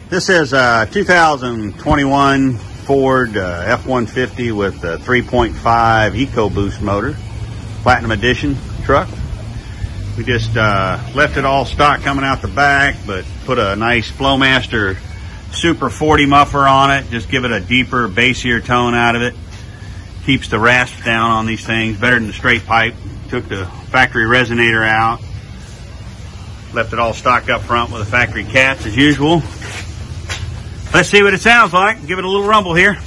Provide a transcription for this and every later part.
This is a 2021 Ford F-150 with a 3.5 EcoBoost motor, Platinum Edition truck. We just left it all stock coming out the back, but put a nice Flowmaster Super 40 muffler on it. Just give it a deeper, bassier tone out of it. Keeps the rasp down on these things better than the straight pipe. Took the factory resonator out. Left it all stocked up front with the factory cats as usual. Let's see what it sounds like. Give it a little rumble here.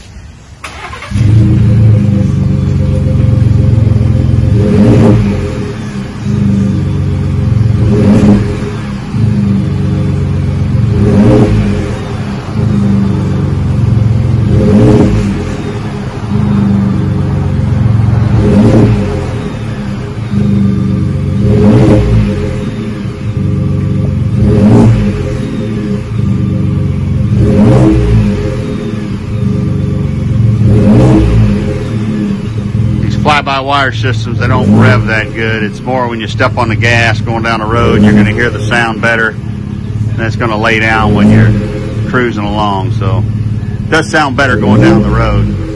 Fly-by-wire systems, they don't rev that good. It's more when you step on the gas going down the road, you're going to hear the sound better, and it's going to lay down when you're cruising along. So it does sound better going down the road.